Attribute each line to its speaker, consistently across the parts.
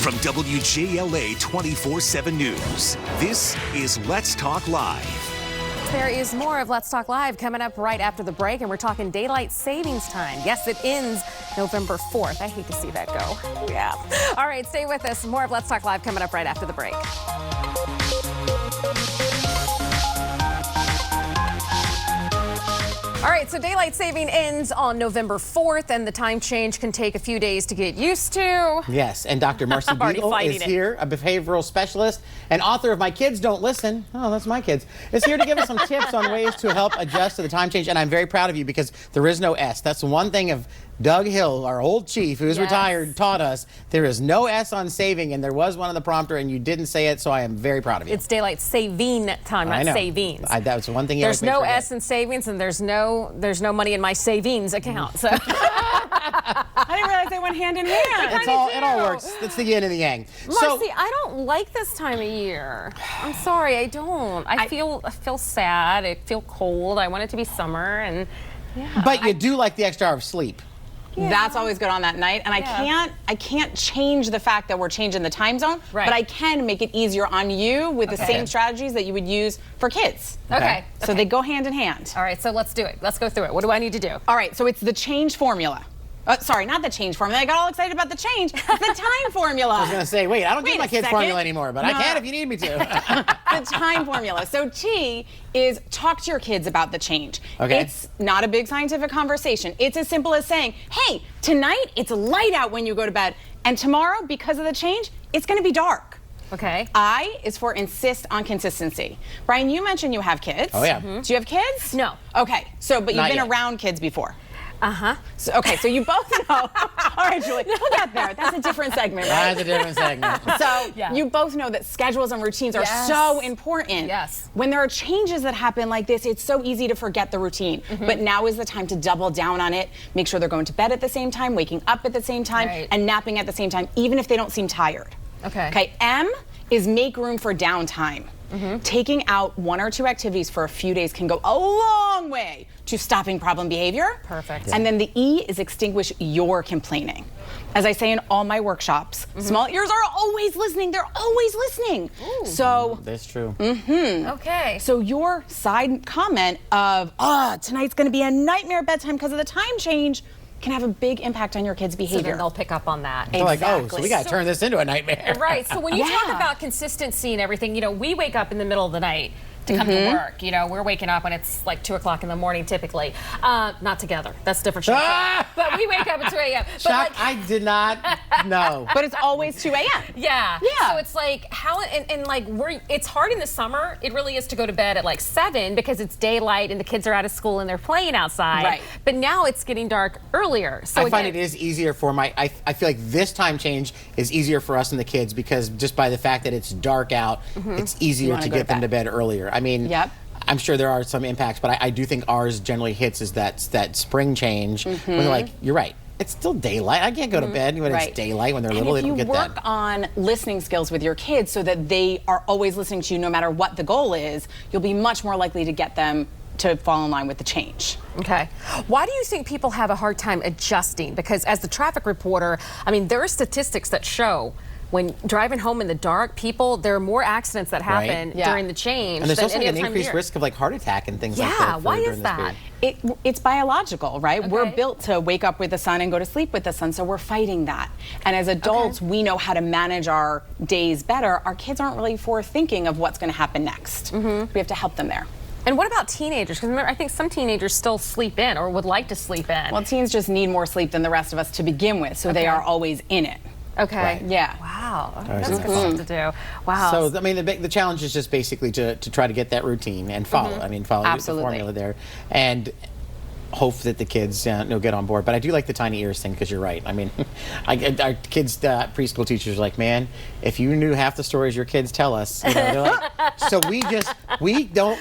Speaker 1: From WJLA 24/7 News, this is Let's Talk Live.
Speaker 2: There is more of Let's Talk Live coming up right after the break, and we're talking daylight savings time. Yes, it ends November 4th. I hate to see that go. Yeah. All right, stay with us. More of Let's Talk Live coming up right after the break. All right, so daylight saving ends on November 4th, and the time change can take a few days to get used to.
Speaker 3: Yes, and Dr. Marcie is here, a behavioral specialist and author of My Kids Don't Listen. Oh, that's my kids. Is here to give us some tips on ways to help adjust to the time change, and I'm very proud of you because there is no S. That's the one thing of Doug Hill, our old chief, who's retired, taught us there is no S on saving, and there was one on the prompter, and you didn't say it, so I am very proud of you.
Speaker 2: It's daylight saving time, not savings.
Speaker 3: That was one thing.
Speaker 2: There's no S in savings, and there's no money in my savings account. So
Speaker 4: I didn't realize they went hand in hand.
Speaker 3: It all works. It's the yin and the yang.
Speaker 2: Marcie, I don't like this time of year. I'm sorry, I don't. I feel sad. I feel cold. I want it to be summer, and
Speaker 3: But you do like the extra hour of sleep.
Speaker 4: Yeah. That's always good on that night, and I can't change the fact that we're changing the time zone, but I can make it easier on you with the same strategies that you would use for kids.
Speaker 2: Okay.
Speaker 4: So they go hand in hand.
Speaker 2: All right, so let's do it. Let's go through it. What do I need to do?
Speaker 4: All right, so it's the change formula. Sorry, not the change formula. I got all excited about the change. It's the time formula.
Speaker 3: I was going to say, wait, I don't give my kids formula anymore, but I can if you need me to.
Speaker 4: The time formula. So T is talk to your kids about the change.
Speaker 3: Okay.
Speaker 4: It's not a big scientific conversation. It's as simple as saying, hey, tonight it's light out when you go to bed, and tomorrow, because of the change, it's going to be dark.
Speaker 2: Okay.
Speaker 4: I is for insist on consistency. Brian, you mentioned you have kids.
Speaker 3: Oh, yeah.
Speaker 4: Do you have kids?
Speaker 2: No.
Speaker 4: Okay, but you've been around kids before.
Speaker 2: Uh-huh.
Speaker 4: So you both know. All right, Julie, we'll get there. That's a different segment, right?
Speaker 3: That's a different segment.
Speaker 4: So you both know that schedules and routines are so important.
Speaker 2: Yes.
Speaker 4: When there are changes that happen like this, it's so easy to forget the routine. But now is the time to double down on it. Make sure they're going to bed at the same time, waking up at the same time, and napping at the same time, even if they don't seem tired. Okay, M is make room for downtime. Taking out one or two activities for a few days can go a long way to stopping problem behavior.
Speaker 2: Perfect.
Speaker 4: And then the E is extinguish your complaining. As I say in all my workshops, small ears are always listening. They're always listening.
Speaker 2: Ooh.
Speaker 4: So
Speaker 3: that's true.
Speaker 2: Okay.
Speaker 4: So your side comment of, tonight's going to be a nightmare bedtime because of the time change can have a big impact on your kids' behavior.
Speaker 2: So then they'll pick up on that.
Speaker 3: They're like, oh, so we got to turn this into a nightmare.
Speaker 2: Right. So when you talk about consistency and everything, we wake up in the middle of the night to come to work. We're waking up when it's like 2 o'clock in the morning typically. Not together. That's different. But we wake up at 2 a.m.
Speaker 3: Shock, I did not know.
Speaker 4: But it's always 2 a.m.
Speaker 2: Yeah. So it's like it's hard in the summer. It really is to go to bed at like 7 because it's daylight and the kids are out of school and they're playing outside.
Speaker 4: Right.
Speaker 2: But now it's getting dark earlier. So
Speaker 3: I find it is easier for I feel like this time change is easier for us and the kids because just by the fact that it's dark out, it's easier to get them to bed earlier. I mean, I'm sure there are some impacts, but I do think ours generally hits is that spring change when they're like, you're right. It's still daylight. I can't go to bed when it's daylight when they're little. They don't get that.
Speaker 4: If you work on listening skills with your kids so that they are always listening to you no matter what the goal is, you'll be much more likely to get them to fall in line with the change.
Speaker 2: Okay. Why do you think people have a hard time adjusting? Because as the traffic reporter, there are statistics that show when driving home in the dark, there are more accidents that happen during the change.
Speaker 3: And there's also an increased risk of heart attack and things like that.
Speaker 2: Yeah, why is that?
Speaker 4: It's biological, right? We're built to wake up with the sun and go to sleep with the sun, so we're fighting that. And as adults, we know how to manage our days better. Our kids aren't really thinking of what's going to happen next. We have to help them there.
Speaker 2: And what about teenagers? Because I think some teenagers still sleep in or would like to sleep in.
Speaker 4: Well, teens just need more sleep than the rest of us to begin with, so they are always in it.
Speaker 2: Okay.
Speaker 4: Right. Yeah.
Speaker 2: Wow. That's good stuff to do. Wow.
Speaker 3: So the challenge is just basically to try to get that routine and follow. Follow the formula there, and hope that the kids get on board. But I do like the tiny ears thing because you're right. Our kids, preschool teachers are like, man, if you knew half the stories your kids tell us, they're like, so we don't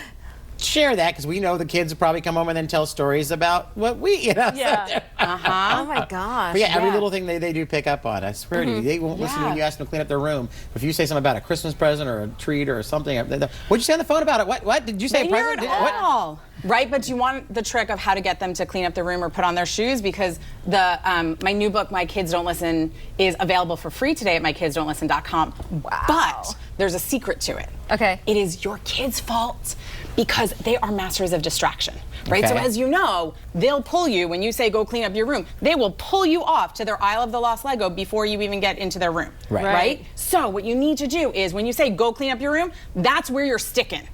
Speaker 3: share that because we know the kids will probably come home and then tell stories about what we,
Speaker 2: Yeah. Oh my gosh.
Speaker 3: But every little thing they do pick up on. I swear to you, they won't listen when you ask them to clean up their room. If you say something about a Christmas present or a treat or something, what'd you say on the phone about it? What did you say?
Speaker 4: They hear it all. Right, but you want the trick of how to get them to clean up their room or put on their shoes, because my new book, My Kids Don't Listen, is available for free today at mykidsdon'tlisten.com.
Speaker 2: Wow.
Speaker 4: But there's a secret to it.
Speaker 2: Okay.
Speaker 4: It is your kids' fault because they are masters of distraction, right?
Speaker 3: Okay.
Speaker 4: So as you know, they'll pull you when you say go clean up your room. They will pull you off to their aisle of the lost Lego before you even get into their room, right? So what you need to do is when you say go clean up your room, that's where you're sticking.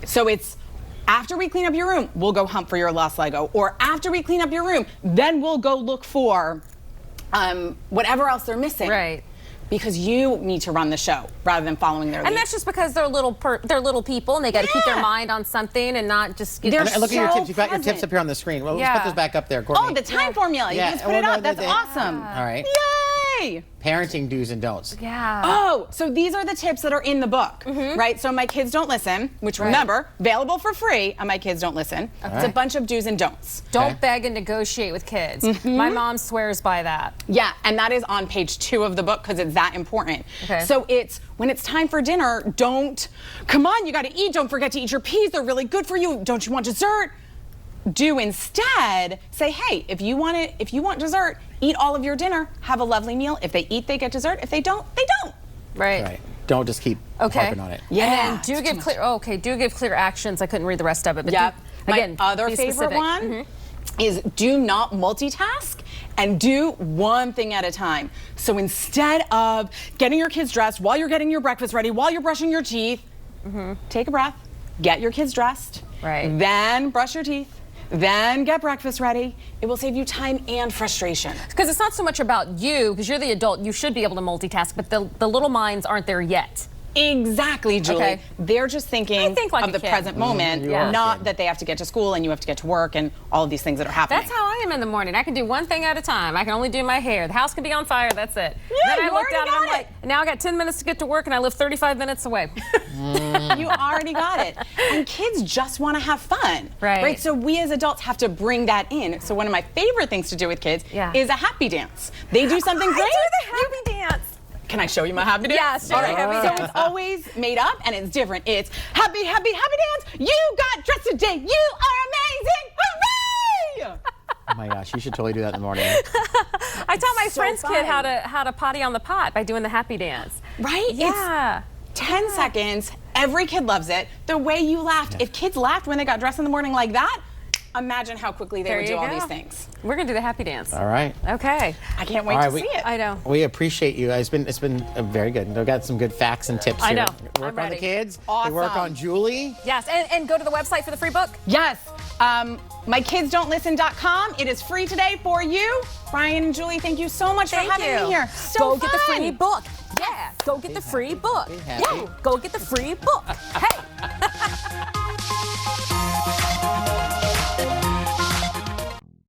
Speaker 4: So it's after we clean up your room, we'll go hunt for your lost Lego, or after we clean up your room, then we'll go look for whatever else they're missing.
Speaker 2: Right.
Speaker 4: Because you need to run the show rather than following their lead.
Speaker 2: And that's just because they're little people and they got to keep their mind on something and not just get.
Speaker 3: And look at your
Speaker 4: so
Speaker 3: tips. You've got your tips up here on the screen. Well, let's put those back up there, Courtney.
Speaker 4: Oh, the time formula. You can just put it up. That's awesome.
Speaker 3: All right.
Speaker 4: Yay!
Speaker 3: Parenting do's and don'ts.
Speaker 2: Yeah.
Speaker 4: Oh, so these are the tips that are in the book, right? So My Kids Don't Listen, which remember, available for free on My Kids Don't Listen. It's a bunch of do's and don'ts.
Speaker 2: Don't beg and negotiate with kids. My mom swears by that.
Speaker 4: Yeah, and that is on page 2 of the book because it's that important.
Speaker 2: Okay.
Speaker 4: So it's when it's time for dinner, come on, you got to eat. Don't forget to eat your peas. They're really good for you. Don't you want dessert? Do instead say, hey, if you want dessert, eat all of your dinner, have a lovely meal. If they eat, they get dessert. If they don't, they don't.
Speaker 3: Right. Don't just keep harping on it.
Speaker 2: Yeah. And then do give clear actions. I couldn't read the rest of it. But again,
Speaker 4: my other favorite one is do not multitask and do one thing at a time. So instead of getting your kids dressed while you're getting your breakfast ready, while you're brushing your teeth, take a breath, get your kids dressed, then brush your teeth, then get breakfast ready. It will save you time and frustration.
Speaker 2: Because it's not so much about you, because you're the adult, you should be able to multitask, but the little minds aren't there yet.
Speaker 4: Exactly, Julie.
Speaker 2: Okay.
Speaker 4: They're just thinking
Speaker 2: like
Speaker 4: of the present moment, not that they have to get to school and you have to get to work and all of these things that are happening.
Speaker 2: That's how I am in the morning. I can do one thing at a time. I can only do my hair. The house can be on fire, that's it.
Speaker 4: Yeah,
Speaker 2: then I
Speaker 4: you
Speaker 2: look down and I'm
Speaker 4: already got
Speaker 2: like, now I got 10 minutes to get to work and I live 35 minutes away.
Speaker 4: You already got it. And kids just want to have fun. Right. So we as adults have to bring that in. So one of my favorite things to do with kids is a happy dance. They do something great.
Speaker 2: I do the happy dance.
Speaker 4: Can I show you my happy dance?
Speaker 2: Yes, all right.
Speaker 4: So it's always made up and it's different. It's happy, happy, happy dance. You got dressed today. You are amazing. Hooray!
Speaker 3: Oh my gosh, you should totally do that in the morning.
Speaker 2: I taught my friend's kid how to potty on the pot by doing the happy dance.
Speaker 4: Right?
Speaker 2: Yeah.
Speaker 4: It's 10 seconds. Every kid loves it. The way you laughed. If kids laughed when they got dressed in the morning like that, imagine how quickly they would do all these things.
Speaker 2: We're gonna do the happy dance.
Speaker 3: All right.
Speaker 2: Okay.
Speaker 4: I can't wait to see it.
Speaker 2: I know.
Speaker 3: We appreciate you. It's been very good. We've got some good facts and tips here.
Speaker 2: I know.
Speaker 3: Work on the kids.
Speaker 4: Awesome.
Speaker 3: We work on Julie.
Speaker 2: Yes, and go to the website for the free book.
Speaker 4: Yes. mykidsdon'tlisten.com. It is free today for you. Brian and Julie, thank you so much for having me here.
Speaker 2: Go get the free book. Yeah. Go get the free book. Yeah. Go get the free book. Hey.